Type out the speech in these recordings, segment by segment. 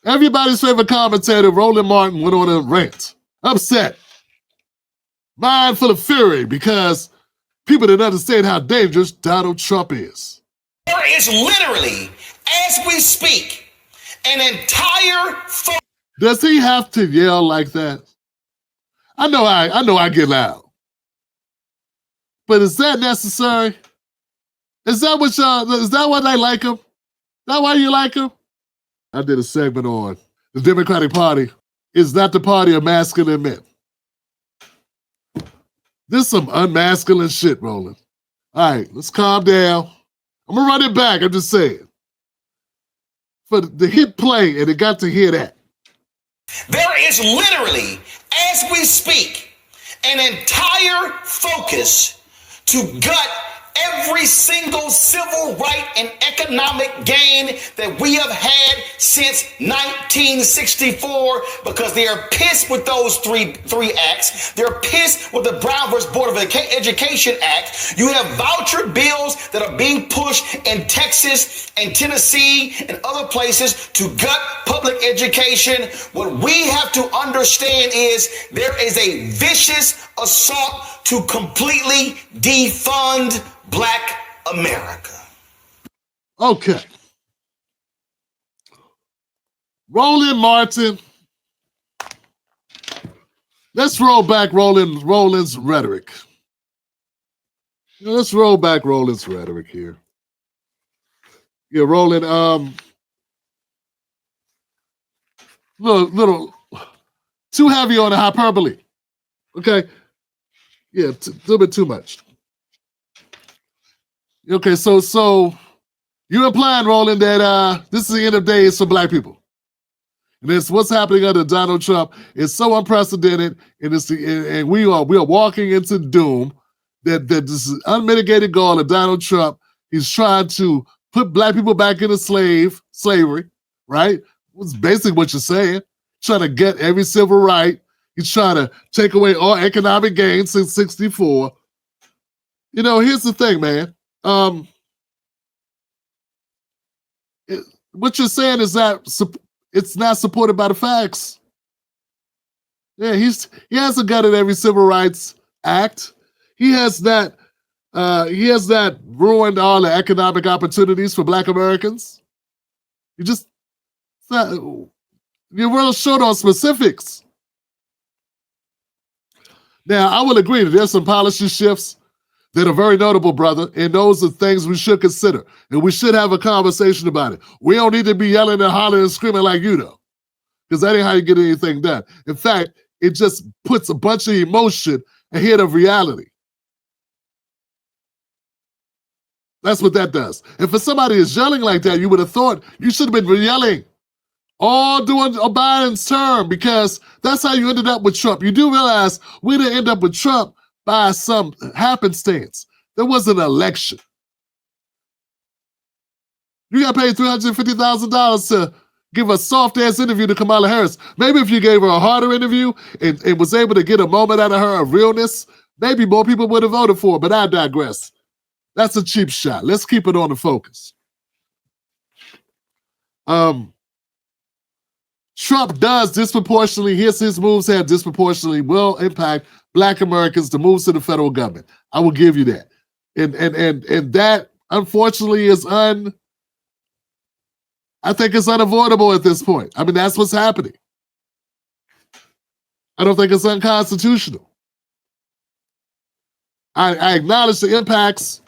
Everybody's favorite commentator, Roland Martin, went on a rant. Upset. Mind full of fury because people didn't understand how dangerous Donald Trump is. There is literally, as we speak, an entire... Does he have to yell like that? I know I get loud. But is that necessary? Is that what I like him? Is that why you like him? I did a segment on the Democratic Party is not the party of masculine men. This is some unmasculine shit, Roland. All right, let's calm down. I'm gonna run it back, I'm just saying. For the hit play, and it got to hear that. There is literally, as we speak, an entire focus to gut every single civil right and economic gain that we have had since 1964 because they are pissed with those three acts. They're pissed with the Brown versus Board of Education Act. You have voucher bills that are being pushed in Texas and Tennessee and other places to gut public education. What we have to understand is there is a vicious assault to completely defund Black America. Okay. Roland Martin. Let's roll back Roland's rhetoric. Let's roll back Roland's rhetoric here. Yeah, Roland, little too heavy on the hyperbole. Okay. Yeah, a little bit too much. Okay, so you're implying, Roland, that this is the end of days for Black people. And it's what's happening under Donald Trump is so unprecedented, and we are walking into doom. That this is unmitigated goal of Donald Trump. He's trying to put Black people back into slavery, right? That's basically what you're saying. Trying to get every civil right. He's trying to take away all economic gains since '64. You know, here's the thing, man. What you're saying is that it's not supported by the facts. Yeah, he hasn't gutted every civil rights act. He has not ruined all the economic opportunities for Black Americans. You're real short on specifics. Now, I will agree that there's some policy shifts that are very notable, brother, and those are things we should consider, and we should have a conversation about it. We don't need to be yelling and hollering and screaming like you, though, because that ain't how you get anything done. In fact, it just puts a bunch of emotion ahead of reality. That's what that does. And for somebody who's yelling like that, you would have thought you should have been yelling all during Biden's term, because that's how you ended up with Trump. You do realize we didn't end up with Trump by some happenstance. There was an election. You got paid $350,000 to give a soft-ass interview to Kamala Harris. Maybe if you gave her a harder interview and was able to get a moment out of her of realness, maybe more people would have voted for her, but I digress. That's a cheap shot. Let's keep it on the focus. Trump does disproportionately, his moves have disproportionately will impact Black Americans, the moves to the federal government. I will give you that. And that, unfortunately, is I think it's unavoidable at this point. I mean, that's what's happening. I don't think it's unconstitutional. I acknowledge the impacts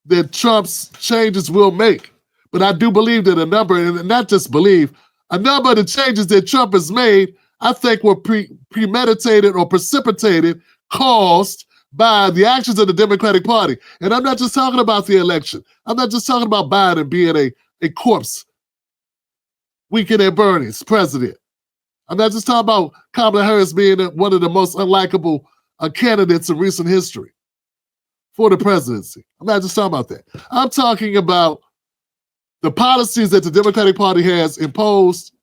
that Trump's changes will make, but I do believe that a number of the changes that Trump has made, I think were premeditated or precipitated, caused by the actions of the Democratic Party. And I'm not just talking about the election. I'm not just talking about Biden being a corpse weekend at Bernie's president. I'm not just talking about Kamala Harris being one of the most unlikable candidates in recent history for the presidency. I'm not just talking about that. I'm talking about the policies that the Democratic Party has proposed,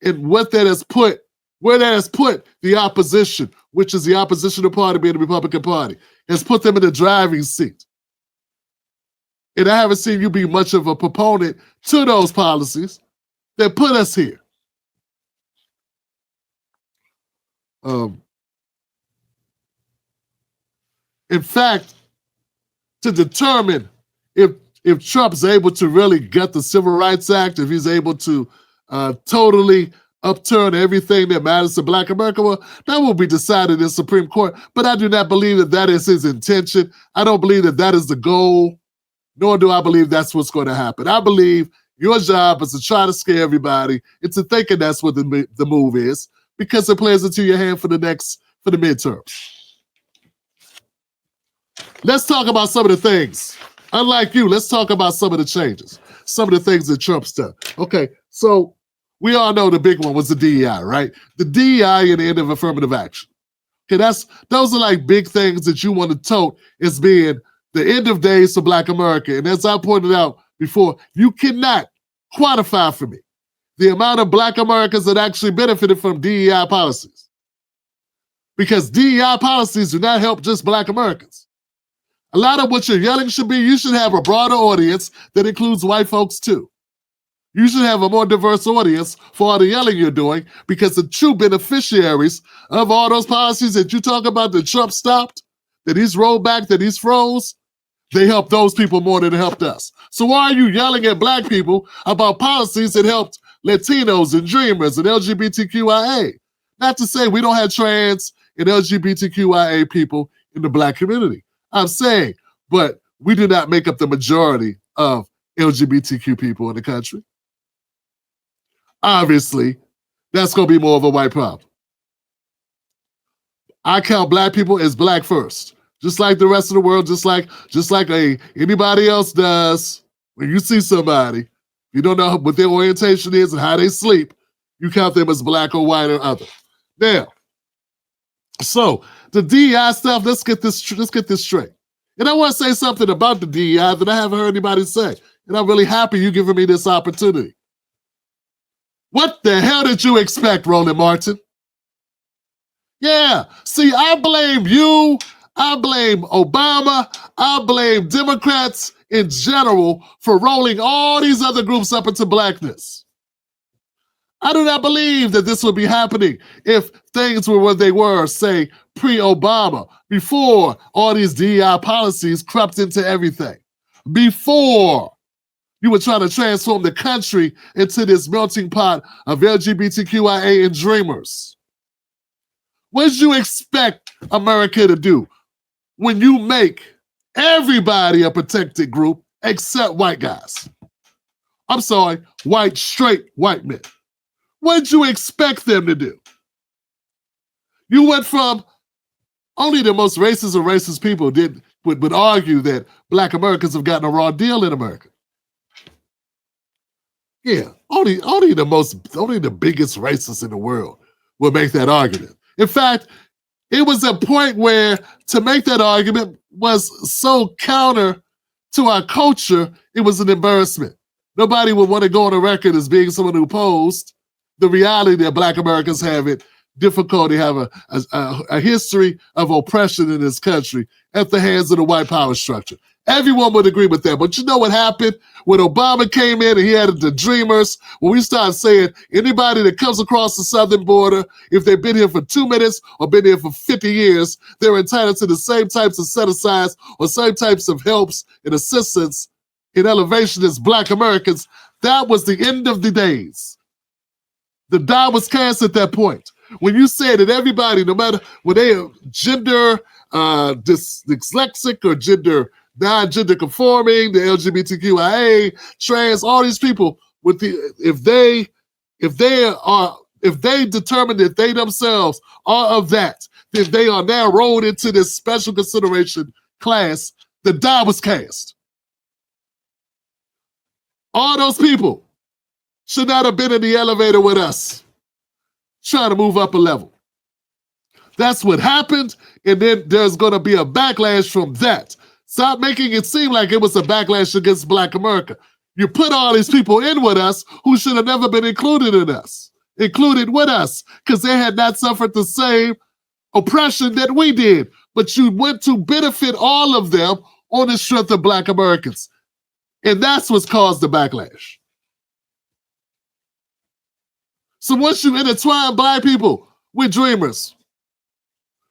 and where that has put the opposition, which is the oppositional party being the Republican Party, has put them in the driving seat. And I haven't seen you be much of a proponent to those policies. that put us here. In fact, to determine if Trump's able to really gut the Civil Rights Act, if he's able to totally upturn everything that matters to Black America, well, that will be decided in the Supreme Court. But I do not believe that that is his intention. I don't believe that that is the goal, nor do I believe that's what's going to happen. I believe your job is to try to scare everybody into thinking that's what the move is, because it plays into your hand for the midterms. Let's talk about some of the things. Unlike you, let's talk about some of the changes, some of the things that Trump's done. Okay, so we all know the big one was the DEI, right? The DEI and the end of affirmative action. Okay, those are like big things that you want to tote as being the end of days for Black America. And as I pointed out before, you cannot quantify for me the amount of Black Americans that actually benefited from DEI policies. Because DEI policies do not help just Black Americans. A lot of what you're yelling should be, you should have a broader audience that includes white folks too. You should have a more diverse audience for all the yelling you're doing, because the true beneficiaries of all those policies that you talk about that Trump stopped, that he's rolled back, that he's froze, they helped those people more than it helped us. So why are you yelling at Black people about policies that helped Latinos and Dreamers and LGBTQIA? Not to say we don't have trans and LGBTQIA people in the Black community. I'm saying, but we do not make up the majority of LGBTQ people in the country. Obviously, that's going to be more of a white problem. I count Black people as Black first, just like the rest of the world, just like anybody else does. When you see somebody, you don't know what their orientation is and how they sleep, you count them as Black or white or other. Now, so the DEI stuff, let's get this straight. And I want to say something about the DEI that I haven't heard anybody say. And I'm really happy you're giving me this opportunity. What the hell did you expect, Roland Martin? Yeah, see, I blame you, I blame Obama, I blame Democrats in general for rolling all these other groups up into blackness. I do not believe that this would be happening if things were what they were, say, pre-Obama, before all these DEI policies crept into everything, before you were trying to transform the country into this melting pot of LGBTQIA and Dreamers. What did you expect America to do when you make everybody a protected group except white guys? I'm sorry, straight white men. What did you expect them to do? You went from only the most racist of racist people would argue that Black Americans have gotten a raw deal in America. Yeah, only the biggest racists in the world would make that argument. In fact, it was a point where to make that argument was so counter to our culture, it was an embarrassment. Nobody would want to go on the record as being someone who opposed the reality that Black Americans have it difficult. They have a history of oppression in this country at the hands of the white power structure. Everyone would agree with that. But you know what happened when Obama came in and he had the Dreamers? When we started saying anybody that comes across the southern border, if they've been here for 2 minutes or been here for 50 years, they're entitled to the same types of set-asides or same types of helps and assistance in elevation as Black Americans. That was the end of the days. The die was cast at that point. When you said that everybody, no matter whether they are gender dyslexic or non-gender conforming, the LGBTQIA, trans, all these people, if they determine that they themselves are of that, then they are now rolled into this special consideration class. The die was cast. All those people should not have been in the elevator with us, trying to move up a level. That's what happened, and then there's going to be a backlash from that. Stop making it seem like it was a backlash against Black America. You put all these people in with us who should have never been included with us, because they had not suffered the same oppression that we did. But you went to benefit all of them on the strength of Black Americans. And that's what's caused the backlash. So once you intertwine black people with dreamers,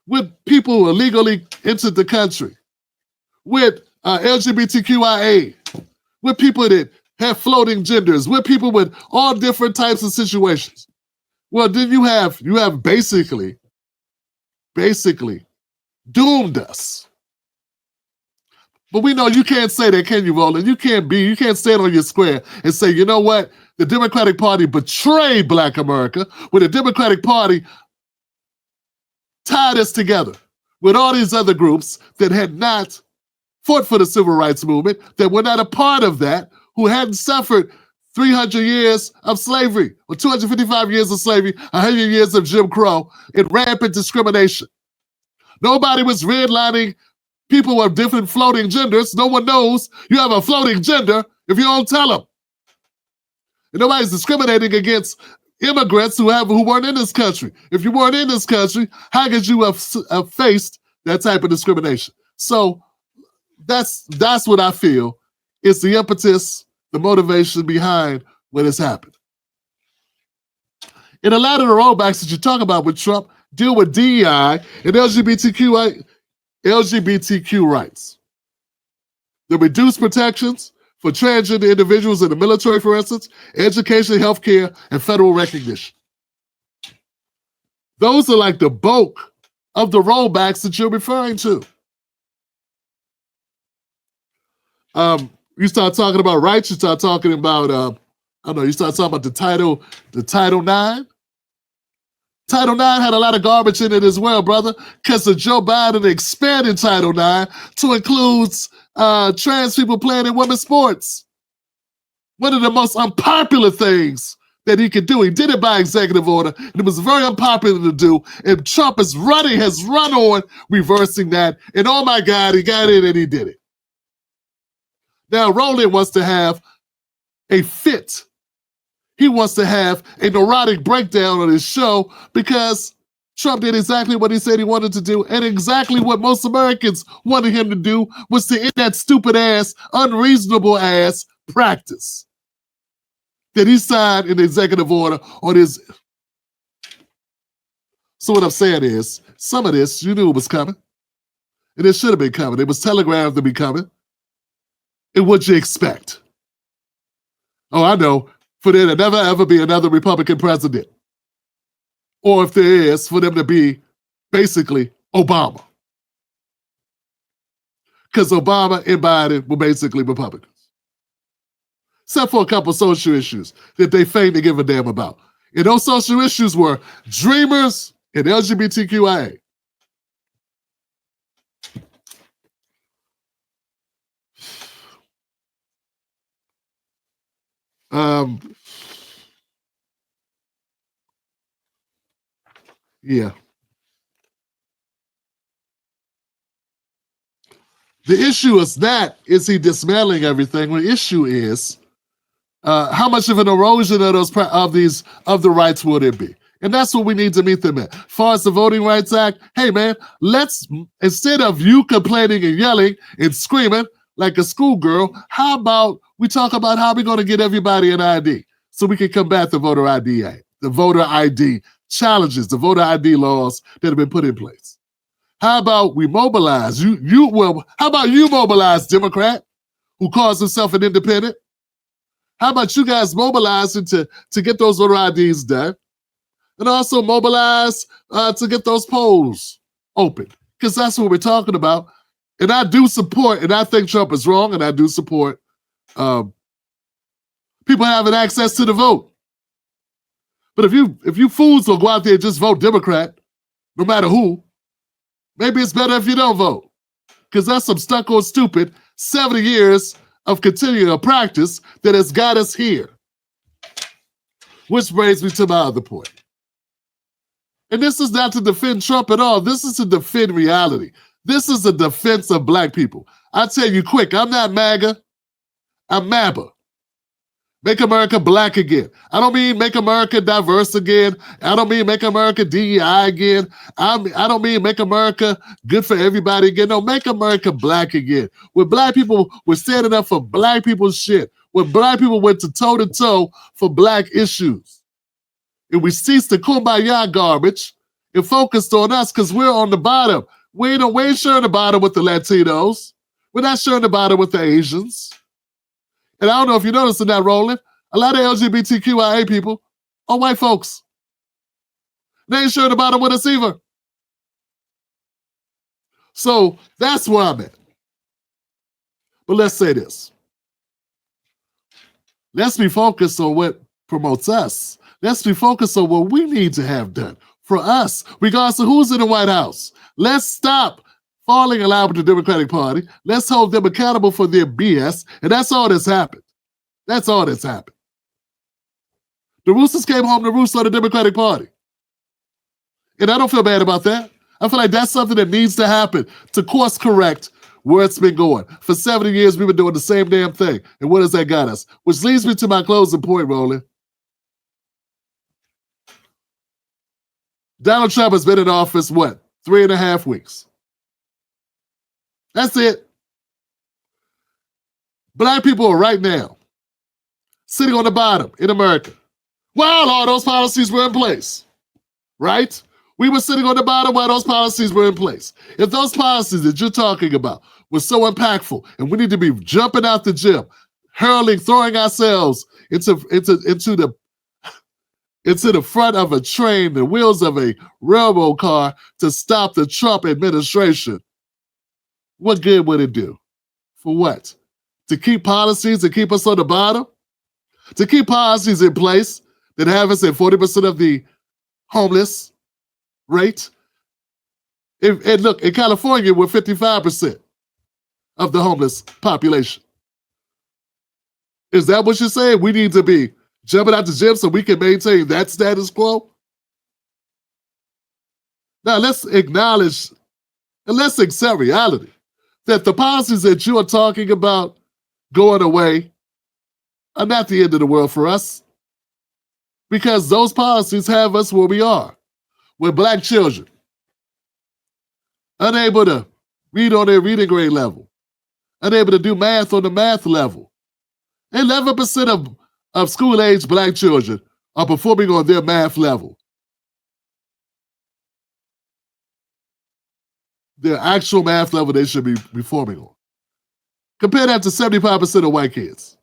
with people who illegally entered the country, with LGBTQIA, with people that have floating genders, with people with all different types of situations, well, then you have basically doomed us. But we know you can't say that, can you, Roland? You can't stand on your square and say, you know what? The Democratic Party betrayed Black America, when the Democratic Party tied us together with all these other groups that had not fought for the civil rights movement, that were not a part of that, who hadn't suffered 300 years of slavery, or 255 years of slavery, 100 years of Jim Crow, and rampant discrimination. Nobody was redlining people of different floating genders. No one knows you have a floating gender if you don't tell them. And nobody's discriminating against immigrants who weren't in this country. If you weren't in this country, how could you have faced that type of discrimination? So that's what I feel is the impetus, the motivation behind what has happened. And a lot of the rollbacks that you talk about with Trump deal with DEI and LGBTQ rights. The reduced protections for transgender individuals in the military, for instance, education, healthcare, and federal recognition. Those are like the bulk of the rollbacks that you're referring to. You start talking about rights, you start talking about, you start talking about the Title IX. Title IX had a lot of garbage in it as well, brother, because of Joe Biden expanding Title IX to include trans people playing in women's sports. One of the most unpopular things that he could do. He did it by executive order, and it was very unpopular to do, and Trump has run on reversing that, and oh my God, he got it and he did it. Now, Roland wants to have a fit. He wants to have a neurotic breakdown on his show because Trump did exactly what he said he wanted to do, and exactly what most Americans wanted him to do was to end that stupid ass, unreasonable ass practice that he signed an executive order on his. So what I'm saying is, some of this, you knew it was coming. And it should have been coming. It was telegraphed to be coming. And what'd you expect? Oh, I know. For there to never, ever be another Republican president. Or if there is, for them to be basically Obama. Because Obama and Biden were basically Republicans. Except for a couple social issues that they feigned to give a damn about. And those social issues were dreamers and LGBTQIA. Yeah. The issue is not, is he dismantling everything? The issue is how much of an erosion of the rights will there be? And that's what we need to meet them at. As far as the Voting Rights Act, hey man, let's, instead of you complaining and yelling and screaming like a schoolgirl, how about we talk about how we're going to get everybody an ID so we can combat the voter ID Act, the voter ID challenges, the voter ID laws that have been put in place. How about we mobilize? How about you mobilize, Democrat, who calls himself an independent? How about you guys mobilizing to get those voter IDs done? And also mobilize to get those polls open, because that's what we're talking about. And I do support, and I think Trump is wrong, and I do support people having access to the vote. But if you fools will go out there and just vote Democrat, no matter who, maybe it's better if you don't vote, because that's some stucco stupid 70 years of continuing a practice that has got us here. Which brings me to my other point. And this is not to defend Trump at all. This is to defend reality. This is a defense of black people. I tell you quick, I'm not MAGA, I'm MABA. Make America black again. I don't mean make America diverse again. I don't mean make America DEI again. I don't mean make America good for everybody again. No, make America black again. When black people were standing up for black people's shit. When black people went to toe-to-toe for black issues. and we cease the kumbaya garbage and focused on us because we're on the bottom. We ain't sharing the bottom with the Latinos. We're not sharing the bottom with the Asians. And I don't know if you noticed in that, Roland, a lot of LGBTQIA people are white folks. They ain't sharing the bottom with us either. So that's where I'm at. But let's say this. Let's be focused on what promotes us. Let's be focused on what we need to have done for us, regardless of who's in the White House. Let's stop falling in line with the Democratic Party. Let's hold them accountable for their BS. And that's all that's happened. That's all that's happened. The Roosters came home to roost on the Democratic Party. And I don't feel bad about that. I feel like that's something that needs to happen to course correct where it's been going. For 70 years, we've been doing the same damn thing. And what has that got us? Which leads me to my closing point, Roland. Donald Trump has been in office, what, 3.5 weeks? That's it. Black people are right now sitting on the bottom in America while all those policies were in place, right? We were sitting on the bottom while those policies were in place. If those policies that you're talking about were so impactful and we need to be jumping out the gym, hurling, throwing ourselves into the front of a train, the wheels of a railroad car to stop the Trump administration, what good would it do? For what? To keep policies that keep us on the bottom? To keep policies in place that have us at 40% of the homeless rate? And look, in California, we're 55% of the homeless population. Is that what you're saying? We need to be jumping out the gym so we can maintain that status quo? Now, let's acknowledge and let's accept reality that the policies that you are talking about going away are not the end of the world for us, because those policies have us where we are, with Black children unable to read on their reading grade level, unable to do math on the math level. 11% of school-age Black children are performing on their math level. Their actual math level they should be performing on. Compare that to 75% of white kids.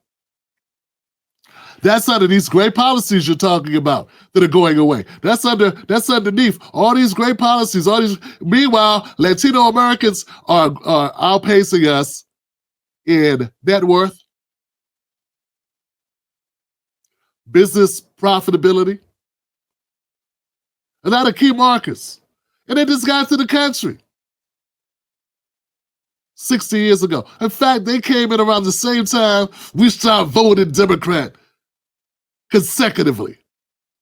That's under these great policies you're talking about that are going away. That's underneath all these great policies. Meanwhile, Latino Americans are outpacing us in net worth, business profitability, a lot of key markers. And they just got to the country 60 years ago. In fact, they came in around the same time we started voting Democrat consecutively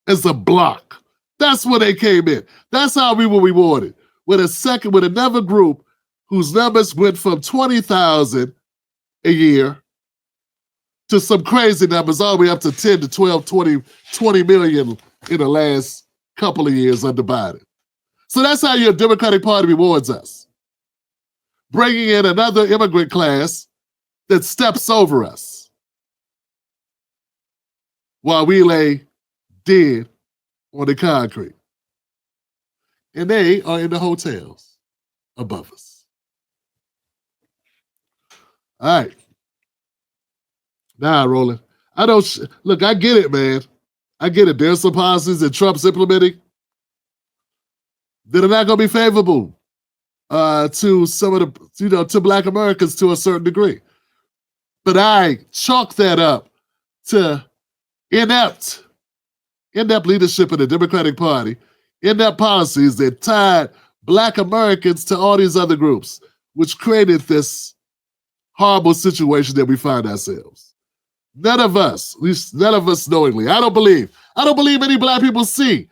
as a block. That's when they came in. That's how we were rewarded. With another group whose numbers went from 20,000 a year to some crazy numbers all the way up to 10 to 12, 20 million in the last couple of years under Biden. So that's how your Democratic Party rewards us. Bringing in another immigrant class that steps over us while we lay dead on the concrete. And they are in the hotels above us. All right. Now, Roland, look, I get it, man. I get it. There's some policies that Trump's implementing that are not going to be favorable to some of the, to Black Americans to a certain degree. But I chalk that up to inept leadership in the Democratic Party, inept policies that tied Black Americans to all these other groups, which created this horrible situation that we find ourselves. None of us, at least none of us knowingly, I don't believe any Black people see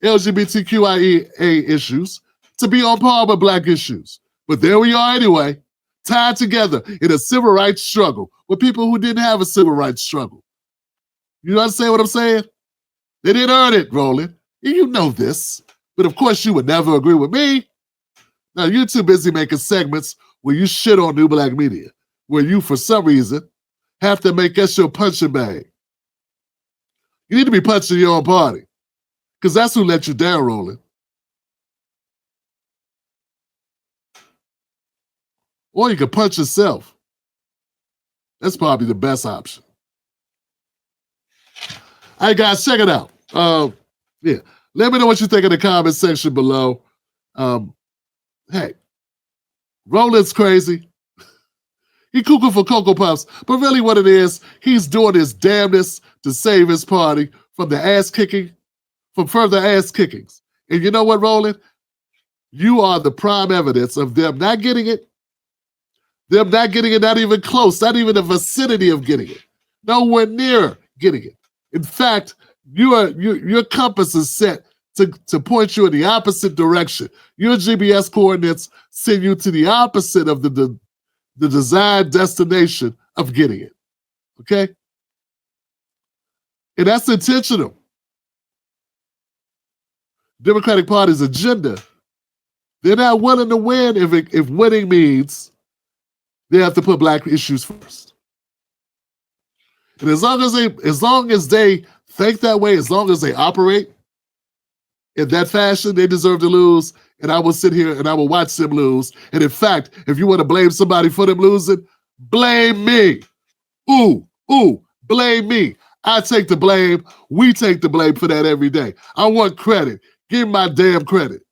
LGBTQIA issues to be on par with Black issues. But there we are anyway, tied together in a civil rights struggle with people who didn't have a civil rights struggle. You understand what I'm saying? They didn't earn it, Roland. You know this. But of course you would never agree with me. Now you're too busy making segments where you shit on new Black media, where you, for some reason, have to make us your punching bag. You need to be punching your own party. Because that's who let you down, Roland. Or you can punch yourself. That's probably the best option. All right, guys, check it out. Yeah, let me know what you think in the comment section below. Hey, Roland's crazy. He cuckoo for Cocoa Puffs, but really what it is, he's doing his damnedest to save his party from the ass kicking, from further ass kickings. And you know what, Roland? You are the prime evidence of them not getting it. Them not getting it, not even close, not even the vicinity of getting it. Nowhere near getting it. In fact, your compass is set to point you in the opposite direction. Your GPS coordinates send you to the opposite of the desired destination of getting it. Okay? And that's intentional. Democratic Party's agenda, they're not willing to win if winning means they have to put black issues first. And as long as they think that way, as long as they operate in that fashion, they deserve to lose. And I will sit here and I will watch them lose. And in fact, if you want to blame somebody for them losing, blame me. Blame me. I take the blame. We take the blame for that every day. I want credit. Give me my damn credit.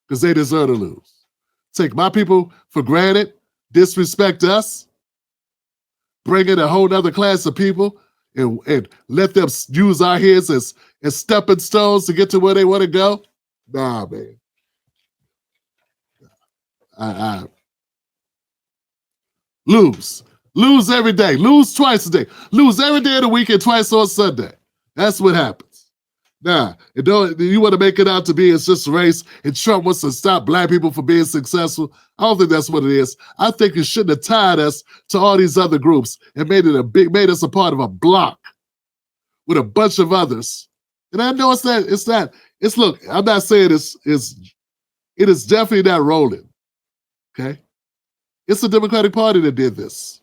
Because they deserve to lose. Take my people for granted, disrespect us, bring in a whole nother class of people, and let them use our heads as stepping stones to get to where they want to go? Nah, man. I lose. Lose every day. Lose twice a day. Lose every day of the week and twice on Sunday. That's what happens. Nah, you want to make it out to be it's just a race and Trump wants to stop black people from being successful. I don't think that's what it is. I think you shouldn't have tied us to all these other groups and made us a part of a block with a bunch of others. And I know look, I'm not saying it is definitely not Roland. Okay? It's the Democratic Party that did this.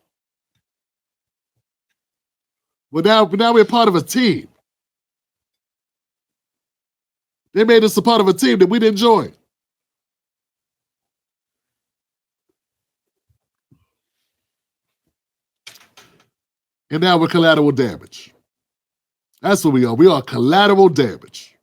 But now we're part of a team. They made us a part of a team that we didn't join. And now we're collateral damage. That's what we are. We are collateral damage.